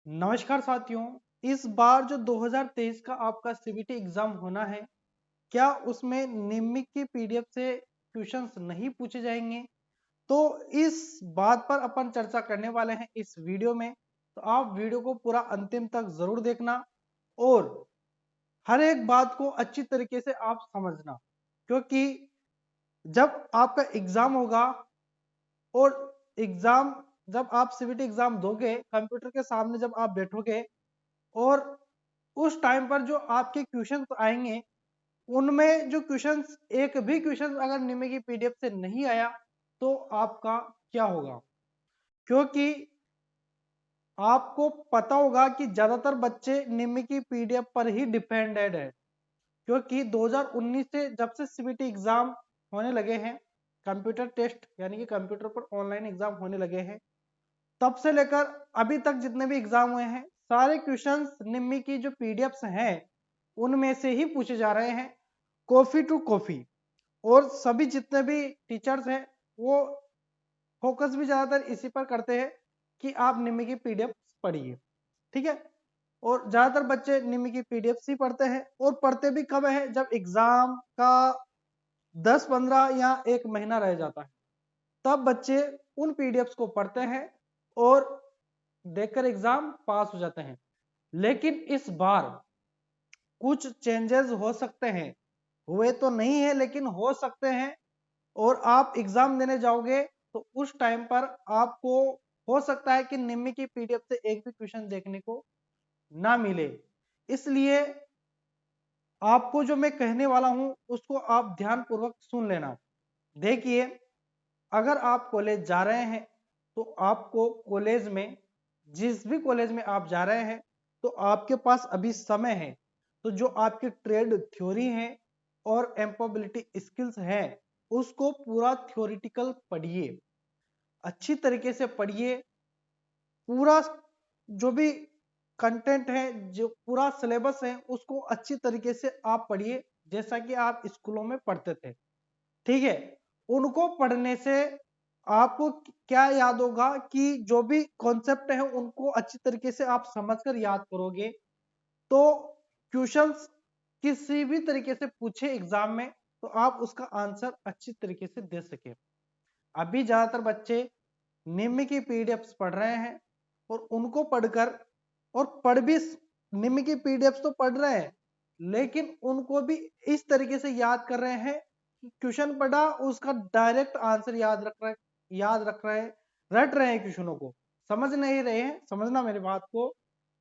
नमस्कार साथियों। इस बार जो 2023 का आपका सीबीटी एग्जाम होना है, क्या उसमें निम्न की पीडीएफ से क्वेश्चंस नहीं पूछे जाएंगे? तो इस बात पर अपन चर्चा करने वाले हैं इस वीडियो में। तो आप वीडियो को पूरा अंतिम तक जरूर देखना और हर एक बात को अच्छी तरीके से आप समझना, क्योंकि जब आपका एग्जाम होगा और एग्जाम जब आप सीबीटी एग्जाम दोगे, कंप्यूटर के सामने जब आप बैठोगे और उस टाइम पर जो आपके क्वेश्चंस आएंगे, उनमें जो क्वेश्चंस एक भी क्वेश्चन अगर निम्न की पीडीएफ से नहीं आया तो आपका क्या होगा? क्योंकि आपको पता होगा कि ज्यादातर बच्चे निम्न की पीडीएफ पर ही डिपेंडेड है, क्योंकि 2019 से जब से सीबीटी एग्जाम होने लगे हैं, कंप्यूटर टेस्ट यानी कि कंप्यूटर पर ऑनलाइन एग्जाम होने लगे हैं, तब से लेकर अभी तक जितने भी एग्जाम हुए हैं, सारे क्वेश्चंस निम्न की जो पीडीएफ्स हैं उनमें से ही पूछे जा रहे हैं, कॉफी टू कॉफी। और सभी जितने भी टीचर्स हैं वो फोकस भी ज्यादातर इसी पर करते हैं कि आप निम्न की पीडीएफ पढ़िए, ठीक है। और ज्यादातर बच्चे निम्न की पीडीएफ ही पढ़ते हैं, और पढ़ते भी कब है? जब एग्जाम का 10-15 या 1 महीना रह जाता है, तब बच्चे उन पीडीएफ को पढ़ते हैं और देखकर एग्जाम पास हो जाते हैं। लेकिन इस बार कुछ चेंजेस हो सकते हैं, हुए तो नहीं है लेकिन हो सकते हैं। और आप एग्जाम देने जाओगे तो उस टाइम पर आपको हो सकता है कि निम्न की पीडीएफ से एक भी क्वेश्चन देखने को ना मिले। इसलिए आपको जो मैं कहने वाला हूं उसको आप ध्यान पूर्वक सुन लेना। देखिए, अगर आप कॉलेज जा रहे हैं तो आपको कॉलेज में, जिस भी कॉलेज में आप जा रहे हैं, तो आपके पास अभी समय है। तो जो आपकी ट्रेड थ्योरी है और एम्प्लॉयबिलिटी स्किल्स है, उसको पूरा थ्योरेटिकल पढ़िए, अच्छी तरीके से पढ़िए। पूरा जो भी कंटेंट है, जो पूरा सिलेबस है, उसको अच्छी तरीके से आप पढ़िए, जैसा कि आप स्कूलों में पढ़ते थे, ठीक है। उनको पढ़ने से आपको क्या याद होगा कि जो भी कॉन्सेप्ट है उनको अच्छी तरीके से आप समझकर याद करोगे, तो क्वेश्चंस किसी भी तरीके से पूछे एग्जाम में तो आप उसका आंसर अच्छी तरीके से दे सके। अभी ज्यादातर बच्चे निम्न की पीडीएफ पढ़ रहे हैं और उनको पढ़कर, और पढ़ भी निम्न की पीडीएफ तो पढ़ रहे हैं, लेकिन उनको भी इस तरीके से याद कर रहे हैं कि क्वेश्चन पढ़ा उसका डायरेक्ट आंसर याद रख रहे हैं, रट रहे हैं, क्वेश्चनों को समझ नहीं रहे हैं। समझना मेरी बात को,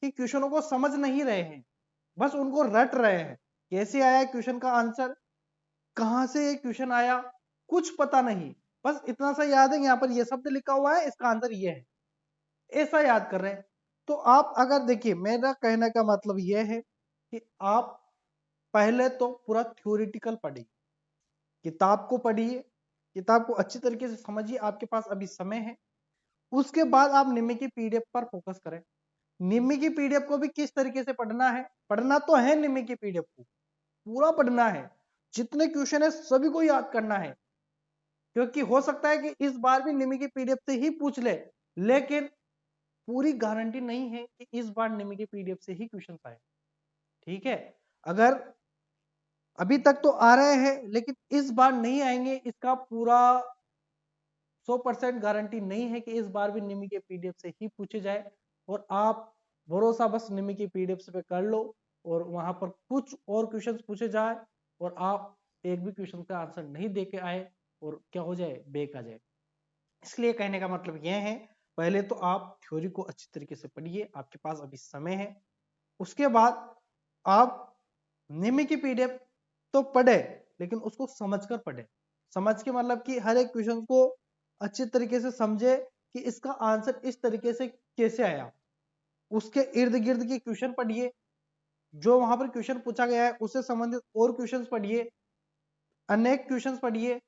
कि क्वेश्चनों को समझ नहीं रहे हैं, बस उनको रट रहे हैं। कैसे आया क्वेश्चन का आंसर, कहां से ये क्वेश्चन आया, कुछ पता नहीं, बस इतना सा याद है यहाँ पर ये शब्द लिखा हुआ है, इसका आंसर ये है, ऐसा याद कर रहे हैं। तो आप अगर देखिए, मेरा कहने का मतलब यह है कि आप पहले तो पूरा थ्योरेटिकल पढ़िए, किताब को पढ़िए, किताब को अच्छी तरीके से समझिए, आपके पास अभी समय है। उसके बाद आप निम्न की पीडीएफ पर फोकस करें। निम्न की पीडीएफ को भी किस तरीके से पढ़ना है, पढ़ना तो है, निम्न की पीडीएफ को पूरा पढ़ना है, जितने क्वेश्चन है सभी को याद करना है, क्योंकि हो सकता है कि इस बार भी निम्न की पीडीएफ से ही पूछ ले, लेकिन पूरी गारंटी नहीं है कि इस बार निम्न की पीडीएफ से ही क्वेश्चन आए, ठीक है। अगर अभी तक तो आ रहे हैं लेकिन इस बार नहीं आएंगे, इसका पूरा 100% गारंटी नहीं है कि इस बार भी निम्न के पीडीएफ से ही पूछे जाए। और आप भरोसा बस निम्न की पीडीएफ पे कर लो, और वहां पर कुछ और क्वेश्चंस पूछे जाए और आप एक भी क्वेश्चन का आंसर नहीं दे के आए और क्या हो जाए, बैक आ जाए। इसलिए कहने का मतलब यह है, पहले तो आप थ्योरी को अच्छी तरीके से पढ़िए, आपके पास अभी समय है। उसके बाद आप निम्न की पीडीएफ तो पढ़े, लेकिन उसको समझकर पढ़े। समझ के मतलब कि हर एक क्वेश्चन को अच्छी तरीके से समझे कि इसका आंसर इस तरीके से कैसे आया। उसके इर्द गिर्द के क्वेश्चन पढ़िए, जो वहां पर क्वेश्चन पूछा गया है उससे संबंधित और क्वेश्चन पढ़िए, अनेक क्वेश्चन पढ़िए,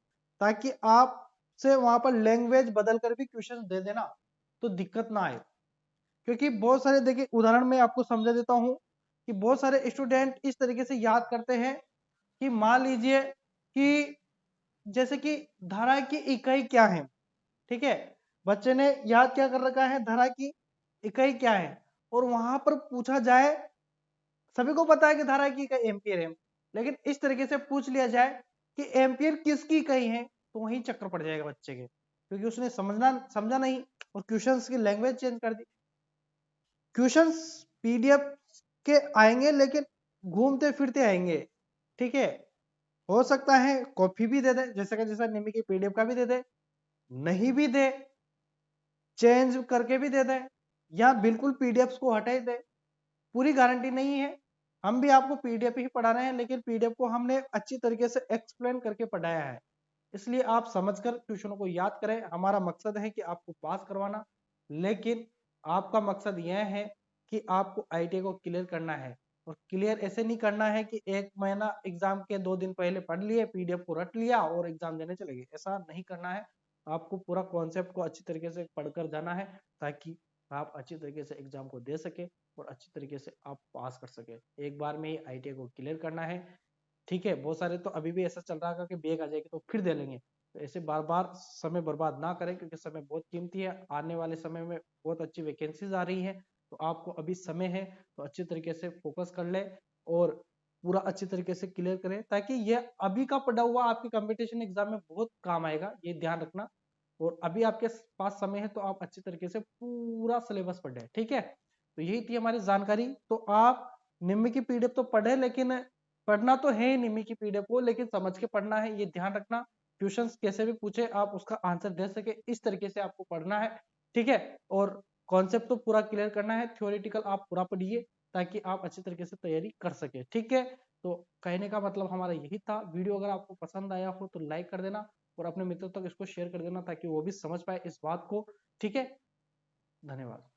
ताकि आप से वहां पर लैंग्वेज बदल कर भी क्वेश्चन दे देना तो दिक्कत ना आए। क्योंकि बहुत सारे, देखिए उदाहरण मैं आपको समझा देता हूं कि बहुत सारे स्टूडेंट इस तरीके से याद करते हैं कि मान लीजिए कि जैसे कि धारा की इकाई क्या है, ठीक है। बच्चे ने याद क्या कर रखा है, धारा की इकाई क्या है, और वहां पर पूछा जाए, सभी को पता है कि धारा की इकाई एम्पियर है, लेकिन इस तरीके से पूछ लिया जाए कि एम्पियर किसकी इकाई है, तो वहीं चक्कर पड़ जाएगा बच्चे के, क्योंकि उसने समझा नहीं और क्वेश्चंस की लैंग्वेज चेंज कर दी। क्वेश्चंस पीडीएफ के आएंगे लेकिन घूमते फिरते आएंगे, ठीक है। हो सकता है कॉपी भी दे दे, जैसे का जैसा निमी की पीडीएफ का भी दे दे, नहीं भी दे, चेंज करके भी दे दे, या बिल्कुल पीडीएफ को हटा ही दे, पूरी गारंटी नहीं है। हम भी आपको पीडीएफ ही पढ़ा रहे हैं, लेकिन पीडीएफ को हमने अच्छी तरीके से एक्सप्लेन करके पढ़ाया है, इसलिए आप समझकर ट्यूशनों को याद करें। हमारा मकसद है कि आपको पास करवाना, लेकिन आपका मकसद यह है कि आपको आईटीआई को क्लियर करना है, और क्लियर ऐसे नहीं करना है कि एक महीना एग्जाम के 2 दिन पहले पढ़ लिए, पीडीएफ को रट लिया और एग्जाम देने चले गए, ऐसा नहीं करना है। आपको पूरा कॉन्सेप्ट को अच्छी तरीके से पढ़कर जाना है, ताकि आप अच्छी तरीके से एग्जाम को दे सके और अच्छी तरीके से आप पास कर सके। एक बार में ही आईटीआई को क्लियर करना है, ठीक है। बहुत सारे तो अभी भी ऐसा चल रहा है कि बैग आ जाएगी तो फिर दे लेंगे, तो ऐसे बार बार समय बर्बाद ना करें, क्योंकि समय बहुत कीमती है। आने वाले समय में बहुत अच्छी वैकेंसीज आ रही है, तो आपको अभी समय है, तो अच्छी तरीके से फोकस कर ले और पूरा अच्छी तरीके से क्लियर करें, ताकि ये अभी का पढ़ा हुआ आपके कंपटीशन एग्जाम में बहुत काम आएगा, ये ध्यान रखना। और अभी आपके पास समय है, तो आप अच्छी तरीके से पूरा सिलेबस पढ़े, ठीक है। तो यही थी हमारी जानकारी। तो आप निम्न की पीडीएफ तो पढ़े, लेकिन पढ़ना तो है निम्न की पीडीएफ को, लेकिन समझ के पढ़ना है, ये ध्यान रखना। क्वेश्चंस कैसे भी पूछे आप उसका आंसर दे सके, इस तरीके से आपको पढ़ना है, ठीक है। और कॉन्सेप्ट तो पूरा क्लियर करना है, थ्योरेटिकल आप पूरा पढ़िए, ताकि आप अच्छी तरीके से तैयारी कर सके, ठीक है। तो कहने का मतलब हमारा यही था। वीडियो अगर आपको पसंद आया हो तो लाइक कर देना, और अपने मित्रों तक इसको शेयर कर देना, ताकि वो भी समझ पाए इस बात को, ठीक है। धन्यवाद।